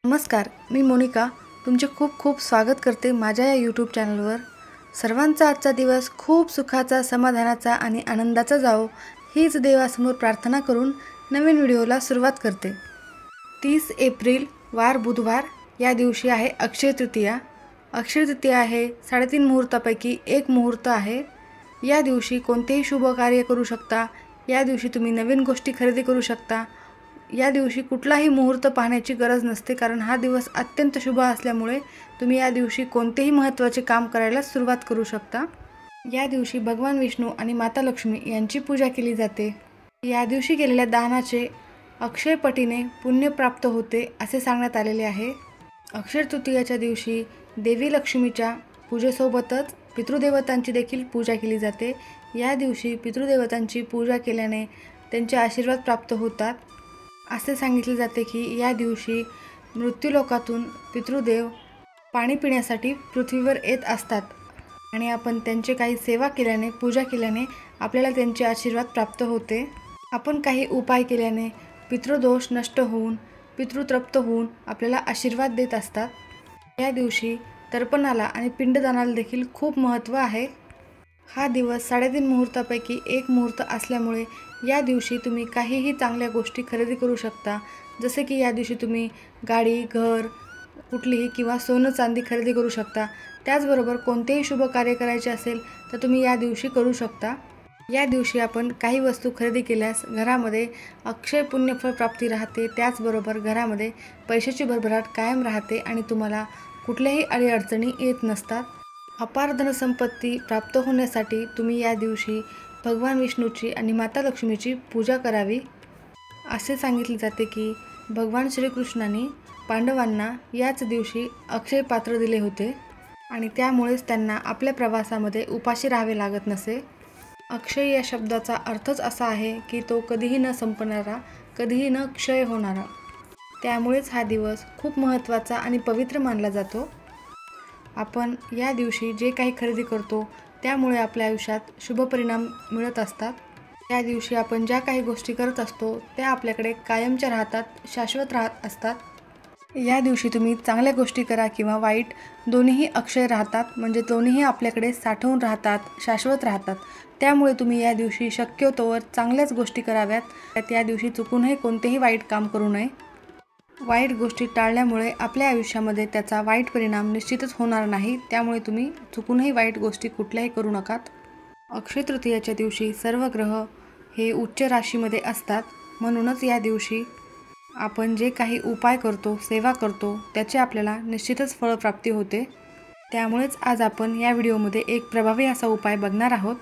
नमस्कार, मी मोनिका तुमचे खूप खूप स्वागत करते माझ्या या यूट्यूब चॅनलवर। सर्वांचा आजचा दिवस खूप सुखाचा, समाधानाचा आणि आनंदाचा जावो हीच देवासमोर प्रार्थना करून नवीन व्हिडिओला सुरुवात करते। 30 एप्रिल वार बुधवार, या दिवशी आहे अक्षय तृतीया। अक्षय तृतीया आहे 3.5 मुहूर्तापैकी एक मुहूर्त आहे। या दिवशी कोणतेही शुभ कार्य करू शकता। या दिवशी तुम्ही नवीन गोष्टी खरेदी करू शकता। या दिवशी कुठलाही मुहूर्त पाहण्याची गरज नसते, कारण हा दिवस अत्यंत शुभ असल्यामुळे तुम्ही या दिवशी कोणतेही महत्त्वाचे काम करायला सुरुवात करू शकता। या दिवशी भगवान विष्णू आणि माता लक्ष्मी यांची पूजा केली जाते। या दिवशी केलेल्या दानाचे अक्षय पटीने पुण्य प्राप्त होते असे सांगण्यात आलेले आहे। अक्षय तृतीयाच्या दिवशी देवी लक्ष्मीच्या पूजेसोबतच पितृदेवतांची देखील पूजा केली जाते। या दिवशी पितृदेवतांची पूजा केल्याने त्यांचे आशीर्वाद प्राप्त होतात असे सांगितले जाते की या दिवशी मृत्यूलोकातून पितृदेव पाणी पिण्यासाठी पृथ्वीवर येत असतात आणि आपण त्यांची काही सेवा केल्याने, पूजा केल्याने आपल्याला त्यांचे आशीर्वाद प्राप्त होते। आपण काही उपाय केल्याने पितृदोष नष्ट होऊन, पितृतृप्त होऊन आपल्याला आशीर्वाद देत असतात। या दिवशी तर्पणाला आणि पिंडदानाला देखील खूप महत्त्व आहे। हा दिवस 3.5 मुहूर्तापैकी एक मुहूर्त असल्यामुळे या दिवशी तुम्ही काहीही चांगल्या गोष्टी खरेदी करू शकता। जसे की या दिवशी तुम्ही गाडी, घर, कुठलीही किंवा सोनं चांदी खरेदी करू शकता। त्याचबरोबर कोणतेही शुभ कार्य करायचे असेल तर तुम्ही या दिवशी करू शकता। या दिवशी आपण काही वस्तू खरेदी केल्यास घरामध्ये अक्षय पुण्यफळ प्राप्ती राहते। त्याचबरोबर घरामध्ये पैशाची भरभराट कायम राहते आणि तुम्हाला कुठल्याही अडीअडचणी येत नसतात। अपार धनसंपत्ती प्राप्त होण्यासाठी तुम्ही या दिवशी भगवान विष्णूची आणि माता लक्ष्मीची पूजा करावी। असे सांगितले जाते की भगवान श्रीकृष्णांनी पांडवांना याच दिवशी अक्षय पात्र दिले होते आणि त्यामुळेच त्यांना आपल्या प्रवासामध्ये उपाशी राहावे लागत नसे। अक्षय या शब्दाचा अर्थच असा आहे की तो कधीही न संपणारा, कधीही न क्षय होणारा। त्यामुळेच हा दिवस खूप महत्त्वाचा आणि पवित्र मानला जातो। आपण या दिवशी जे काही खरेदी करतो त्यामुळे आपल्या आयुष्यात शुभ परिणाम मिळत असतात। या दिवशी आपण ज्या काही गोष्टी करत असतो त्या आपल्याकडे कायमच्या राहतात, शाश्वत राहत असतात। या दिवशी तुम्ही चांगल्या गोष्टी करा किंवा वाईट, दोन्हीही अक्षय राहतात, म्हणजे दोन्हीही आपल्याकडे साठवून राहतात, शाश्वत राहतात। त्यामुळे तुम्ही या दिवशी शक्यतोवर चांगल्याच गोष्टी कराव्यात। या दिवशी चुकूनही कोणतेही वाईट काम करू नये। वाईट गोष्टी टाळल्यामुळे आपल्या आयुष्यामध्ये त्याचा वाईट परिणाम निश्चितच होणार नाही। त्यामुळे तुम्ही चुकूनही वाईट गोष्टी कुठल्याही करू नकात। अक्षय तृतीयाच्या दिवशी सर्व ग्रह हे उच्च राशीमध्ये असतात, म्हणूनच या दिवशी आपण जे काही उपाय करतो, सेवा करतो त्याचे आपल्याला निश्चितच फळप्राप्ती होते। त्यामुळेच आज आपण या व्हिडिओमध्ये एक प्रभावी असा उपाय बघणार आहोत।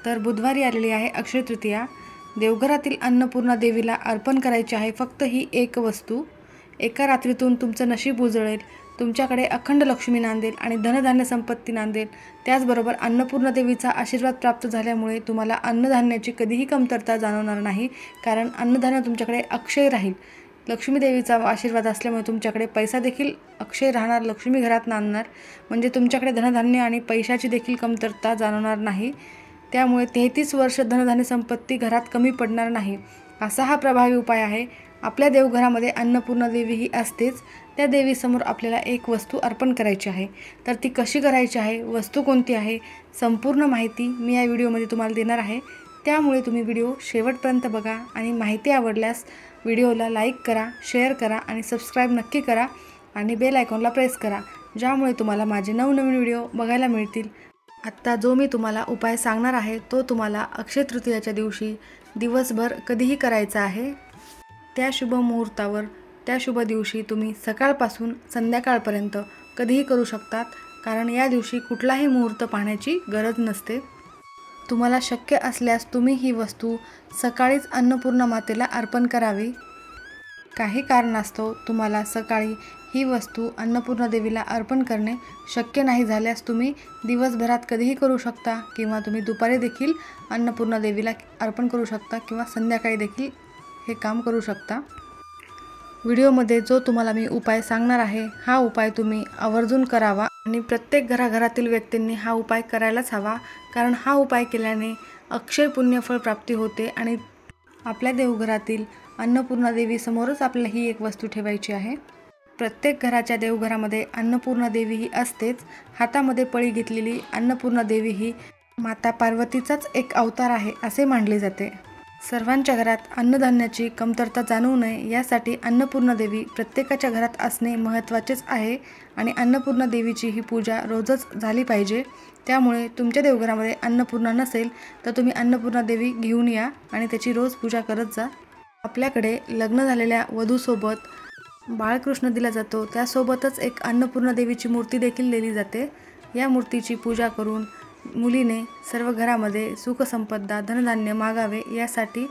तर बुधवारी आलेली आहे अक्षय तृतीया। देवघरातील अन्नपूर्णा देवीला अर्पण करायची आहे फक्त ही एक वस्तू। एका रात्रीतून तुमचं नशीब उजळेल, तुमच्याकडे अखंड लक्ष्मी नांदेल आणि धनधान्य संपत्ती नांदेल। त्याचबरोबर अन्नपूर्णा देवीचा आशीर्वाद प्राप्त झाल्यामुळे तुम्हाला अन्नधान्याची कधीही कमतरता जाणवणार नाही, कारण अन्नधान्य तुमच्याकडे अक्षय राहील। लक्ष्मी देवीचा आशीर्वाद असल्यामुळे तुमच्याकडे पैसा देखील अक्षय राहणार, लक्ष्मी घरात नांदणार, म्हणजे तुमच्याकडे धनधान्य आणि पैशाची देखील कमतरता जाणवणार नाही। त्यामुळे 33 वर्ष धनधान्य संपत्ती घरात कमी पडणार नाही, असा हा प्रभावी उपाय आहे। आपल्या देवघरामध्ये अन्नपूर्णा देवी ही असतेच। त्या देवीसमोर आपल्याला एक वस्तू अर्पण करायची आहे। तर ती कशी करायची आहे, वस्तू कोणती आहे, संपूर्ण माहिती मी या व्हिडिओमध्ये तुम्हाला देणार आहे। त्यामुळे तुम्ही व्हिडिओ शेवटपर्यंत बघा आणि माहिती आवडल्यास व्हिडिओला लाईक करा, शेअर करा आणि सबस्क्राईब नक्की करा आणि बेल आयकॉनला प्रेस करा, ज्यामुळे तुम्हाला माझे नवनवीन व्हिडिओ बघायला मिळतील। आत्ता जो मी तुम्हाला उपाय सांगणार आहे तो तुम्हाला अक्षय तृतीयाच्या दिवशी दिवसभर कधीही करायचा आहे। त्या शुभ मुहूर्तावर, त्या शुभ दिवशी तुम्ही सकाळपासून संध्याकाळपर्यंत कधीही करू शकतात, कारण या दिवशी कुठलाही मुहूर्त पाहण्याची गरज नसते। तुम्हाला शक्य असल्यास तुम्ही ही वस्तू सकाळीच अन्नपूर्णा मातेला अर्पण करावी। काही कारणास्तव तुम्हाला सकाळी ही वस्तू अन्नपूर्णा देवीला अर्पण करणे शक्य नाही झाल्यास तुम्ही दिवसभरात कधीही करू शकता, किंवा तुम्ही दुपारी देखील अन्नपूर्णा देवीला अर्पण करू शकता किंवा संध्याकाळी देखील हे काम करू शकता। व्हिडिओमध्ये जो तुम्हाला मी उपाय सांगणार आहे हा उपाय तुम्ही आवर्जून करावा आणि प्रत्येक घराघरातील व्यक्तींनी हा उपाय करायलाच हवा, कारण हा उपाय केल्याने अक्षय पुण्यफळ प्राप्ती होते आणि आपल्या देवघरातील अन्नपूर्णा देवी समोरच आपल्याला ही एक वस्तू ठेवायची आहे। प्रत्येक घराच्या देवघरामध्ये अन्नपूर्णा देवी ही असतेच. हातामध्ये पळी घेतलेली अन्नपूर्णा देवी ही माता पार्वतीचाच एक अवतार आहे असे मानले जाते. सर्वांच्या घरात अन्नधान्याची कमतरता जाणवू नये यासाठी अन्नपूर्णा देवी प्रत्येकाच्या घरात असणे महत्त्वाचेच आहे आणि अन्नपूर्णा देवीची ही पूजा रोजच झाली पाहिजे. त्यामुळे तुमच्या देवघरामध्ये अन्नपूर्णा नसेल तर तुम्ही अन्नपूर्णा देवी घेऊन या आणि त्याची रोज पूजा करत जा. आपल्याकडे लग्न झालेल्या वधूसोबत बाळकृष्ण दिला जातो, त्यासोबतच एक अन्नपूर्णा देवीची मूर्ती देखील दिली जाते. या मूर्तीची पूजा करून मुलीने सर्व घरामध्ये सुखसंपदा धनधान्य मागावे यासाठी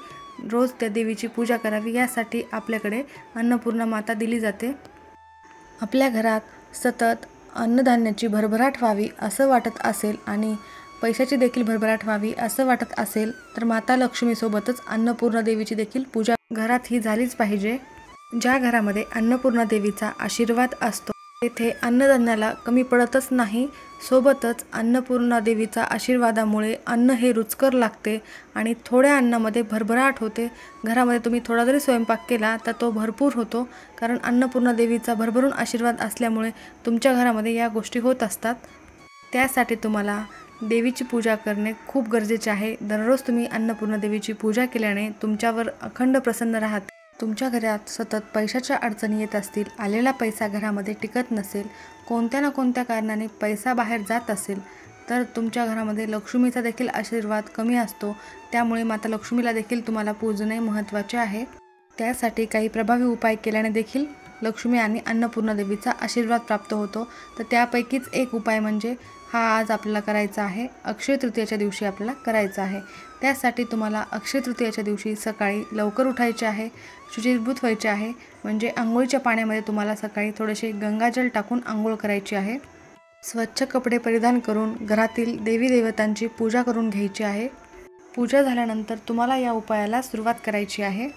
रोज त्या देवीची पूजा करावी, यासाठी आपल्याकडे अन्नपूर्णा माता दिली जाते. आपल्या घरात सतत अन्नधान्याची भरभराट व्हावी असं वाटत असेल आणि पैशाची देखील भरभराट व्हावी असं वाटत असेल तर माता लक्ष्मीसोबतच अन्नपूर्णा देवीची देखील पूजा घरात ही झालीच पाहिजे. ज्या घरामध्ये अन्नपूर्णा देवीचा आशीर्वाद असतो तेथे अन्नधान्याला कमी पडतच नाही. सोबतच अन्नपूर्णा देवीचा आशीर्वादामुळे अन्न हे रुचकर लागते आणि थोड्या अन्नामध्ये भरभराट होते. घरामध्ये तुम्ही थोडा जरी स्वयंपाक केला तर तो भरपूर होतो, कारण अन्नपूर्णा देवीचा भरभरून आशीर्वाद असल्यामुळे तुमच्या घरामध्ये या गोष्टी होत असतात. त्यासाठी तुम्हाला देवीची पूजा करणे खूप गरजेचे आहे. दररोज तुम्ही अन्नपूर्णा देवीची पूजा केल्याने तुमच्यावर अखंड प्रसन्न राहते. तुमच्या घरात सतत पैशाच्या अडचणी येत असतील, आलेला पैसा घरामध्ये टिकत नसेल, कोणत्या ना कोणत्या कारणाने पैसा बाहेर जात असेल तर तुमच्या घरामध्ये लक्ष्मीचा देखील आशीर्वाद कमी असतो. त्यामुळे माता लक्ष्मीला देखील तुम्हाला पूजणे महत्त्वाचे आहे. त्यासाठी काही प्रभावी उपाय केल्याने देखील लक्ष्मी आणि अन्नपूर्णा देवीचा आशीर्वाद प्राप्त होतो. तर त्यापैकीच एक उपाय म्हणजे हा आज आपल्याला करायचा आहे. अक्षय तृतीयेच्या दिवशी आपल्याला करायचा आहे. त्यासाठी तुम्हाला अक्षय तृतीयेच्या दिवशी सकाळी लवकर उठायचे आहे, शुचिर्भूत व्हायचे आहे. म्हणजे आंघोळीच्या पाण्यामध्ये तुम्हाला सकाळी थोडेसे गंगाजल टाकून आंघोळ करायची आहे. स्वच्छ कपडे परिधान करून घरातील देवी देवतांची पूजा करून घ्यायची आहे. पूजा झाल्यानंतर तुम्हाला या उपायाला सुरुवात करायची आहे.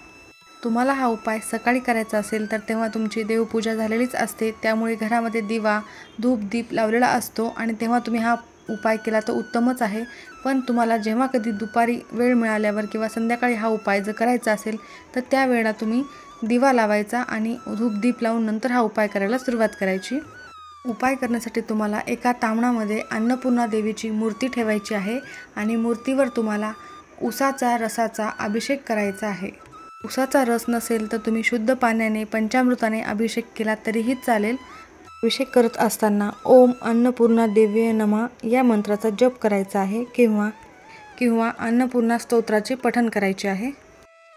तुम्हाला हा उपाय सकाळी करायचा असेल तर तेव्हा तुमची देवपूजा झालेलीच असते, त्यामुळे घरामध्ये दिवा धूप दीप लावलेला असतो आणि तेव्हा तुम्ही हा उपाय केला तर उत्तमच आहे. पण तुम्हाला जेव्हा कधी दुपारी वेळ मिळाल्यावर किंवा संध्याकाळी हा उपाय जर करायचा असेल तर त्यावेळेला तुम्ही दिवा लावायचा आणि धूप दीप लावून नंतर हा उपाय करायला सुरुवात करायची. उपाय करण्यासाठी तुम्हाला एका तामणामध्ये अन्नपूर्णा देवीची मूर्ती ठेवायची आहे आणि मूर्तीवर तुम्हाला उसाचा रसाचा अभिषेक करायचा आहे. उसाचा रस नसेल तर तुम्ही शुद्ध पाण्याने पंचामृताने अभिषेक केला तरीही चालेल. अभिषेक करत असताना ओम अन्नपूर्णा देव्ये नमः या मंत्राचा जप करायचा आहे किंवा अन्नपूर्णा स्तोत्राचे पठण करायचे आहे.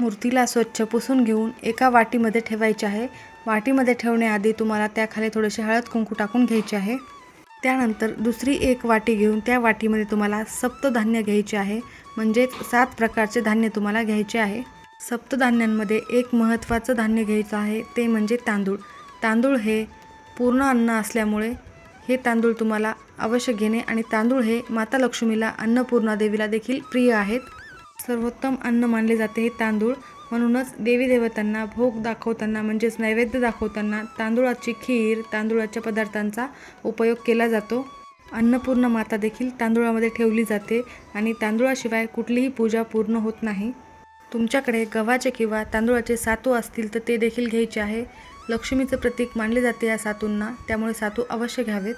मूर्तीला स्वच्छ पुसून घेऊन एका वाटीमध्ये ठेवायचे आहे. वाटीमध्ये ठेवण्याआधी तुम्हाला त्याखाली थोडेसे हळद कुंकू टाकून घ्यायचे आहे. त्यानंतर दुसरी एक वाटी घेऊन त्या वाटीमध्ये तुम्हाला सप्तधान्य घ्यायचे आहे. म्हणजेच 7 प्रकारचे धान्य तुम्हाला घ्यायचे आहे. सप्तधान्यांमध्ये एक महत्त्वाचं धान्य घ्यायचं आहे, ते म्हणजे तांदूळ. तांदूळ हे पूर्ण अन्न असल्यामुळे हे तांदूळ तुम्हाला अवश्य घेणे आणि तांदूळ हे माता लक्ष्मीला अन्नपूर्णा देवीला देखील प्रिय आहेत. सर्वोत्तम अन्न मानले जाते हे तांदूळ. म्हणूनच देवी देवतांना भोग दाखवताना म्हणजेच नैवेद्य दाखवताना तांदूळाची खीर तांदूळाच्या पदार्थांचा उपयोग केला जातो. अन्नपूर्णा माता देखील तांदूळामध्ये ठेवली जाते आणि तांदूळाशिवाय कुठलीही पूजा पूर्ण होत नाही. तुमच्याकडे गव्हाचे किंवा तांदूळाचे सातू असतील तर ते देखील घ्यायचे आहे. लक्ष्मीचं प्रतीक मानले जाते या सातूंना, त्यामुळे सातू अवश्य घ्यावेत.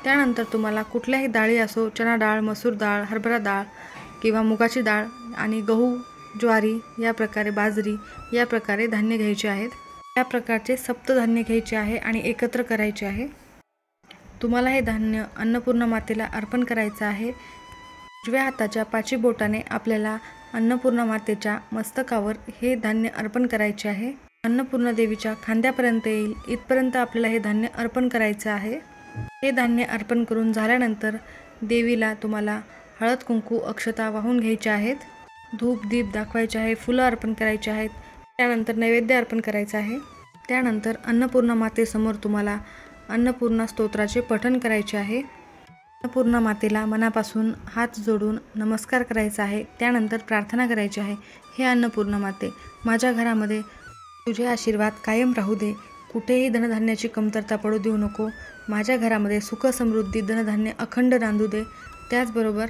त्यानंतर तुम्हाला कुठल्याही डाळी असो, चणा डाळ, मसूर डाळ, हरभरा डाळ किंवा मुगाची डाळ आणि गहू, ज्वारी या प्रकारे बाजरी या प्रकारे धान्य घ्यायचे आहेत. या प्रकारचे सप्तधान्य घ्यायचे आहे आणि एकत्र करायचे आहे. तुम्हाला हे धान्य अन्नपूर्णा मातेला अर्पण करायचं आहे. उजव्या हाताच्या 5 बोटाने आपल्याला अन्नपूर्णा मातेच्या मस्तकावर हे धान्य अर्पण करायचे आहे. अन्नपूर्णा देवीच्या खांद्यापर्यंत येईल इथपर्यंत आपल्याला हे धान्य अर्पण करायचे आहे. हे धान्य अर्पण करून झाल्यानंतर देवीला तुम्हाला हळद कुंकू अक्षता वाहून घ्यायच्या आहेत. धूप दीप दाखवायचे आहे, फुलं अर्पण करायची आहेत. त्यानंतर नैवेद्य अर्पण करायचं आहे. त्यानंतर अन्नपूर्णा मातेसमोर तुम्हाला अन्नपूर्णा स्तोत्राचे पठण करायचे आहे. अन्नपूर्णा मातेला मनापासून हात जोडून नमस्कार करायचा आहे. त्यानंतर प्रार्थना करायची आहे, हे अन्नपूर्णा माते, माझ्या घरामध्ये तुझे आशीर्वाद कायम राहू दे. कुठेही धनधान्याची कमतरता पडू देऊ नको. माझ्या घरामध्ये सुख समृद्धी धनधान्य अखंड नांदू दे. त्याचबरोबर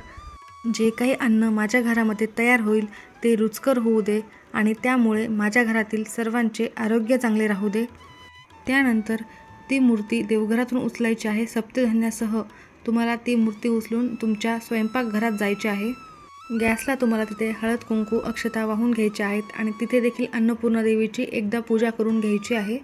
जे काही अन्न माझ्या घरामध्ये तयार होईल ते रुचकर होऊ दे आणि त्यामुळे माझ्या घरातील सर्वांचे आरोग्य चांगले राहू दे. त्यानंतर ती मूर्ती देवघरातून उचलायची आहे. सप्तधान्यासह तुम्हाला ती मूर्ती उचलून तुमच्या स्वयंपाकघरात जायचे आहे. गॅसला तुम्हाला तिथे हळद कुंकू अक्षता वाहून घ्यायच्या आहेत आणि तिथे देखील अन्नपूर्णा देवीची एकदा पूजा करून घ्यायची आहे.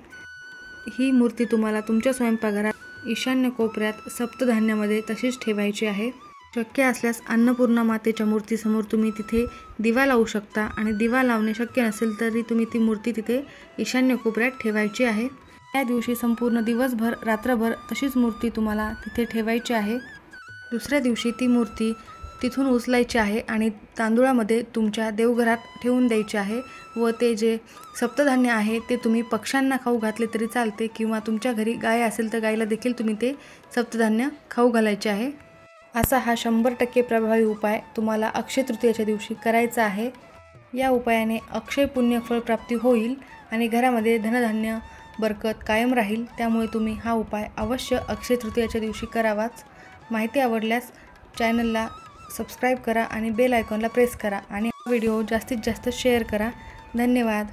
ही मूर्ती तुम्हाला तुमच्या स्वयंपाकघरात ईशान्य कोपऱ्यात सप्तधान्यामध्ये तशीच ठेवायची आहे. शक्य असल्यास अन्नपूर्णा मातेच्या मूर्तीसमोर तुम्ही तिथे दिवा लावू शकता आणि दिवा लावणे शक्य नसेल तरी तुम्ही ती मूर्ती तिथे ईशान्य कोपऱ्यात ठेवायची आहे. त्या दिवशी संपूर्ण दिवसभर रात्रभर तशीच मूर्ती तुम्हाला तिथे ठेवायची आहे. दुसऱ्या दिवशी ती मूर्ती तिथून उचलायची आहे आणि तांदुळामध्ये तुमच्या देवघरात ठेवून द्यायची आहे व ते जे सप्तधान्य आहे ते तुम्ही पक्ष्यांना खाऊ घातले तरी चालते किंवा तुमच्या घरी गाय असेल तर गायला देखील तुम्ही ते सप्तधान्य खाऊ घालायचे आहे. असा हा 100% प्रभावी उपाय तुम्हाला अक्षय तृतीयेच्या दिवशी करायचा आहे. या उपायाने अक्षय पुण्य फळ प्राप्ती होईल आणि घरामध्ये धनधान्य बरकत कायम राहील. त्यामुळे तुम्ही हा उपाय अवश्य अक्षय तृतीयेच्या दिवशी करावाच. माहिती आवडल्यास चॅनलला सबस्क्राईब करा आणि बेल आयकॉनला प्रेस करा आणि हा व्हिडिओ जास्तीत जास्त शेअर करा. धन्यवाद.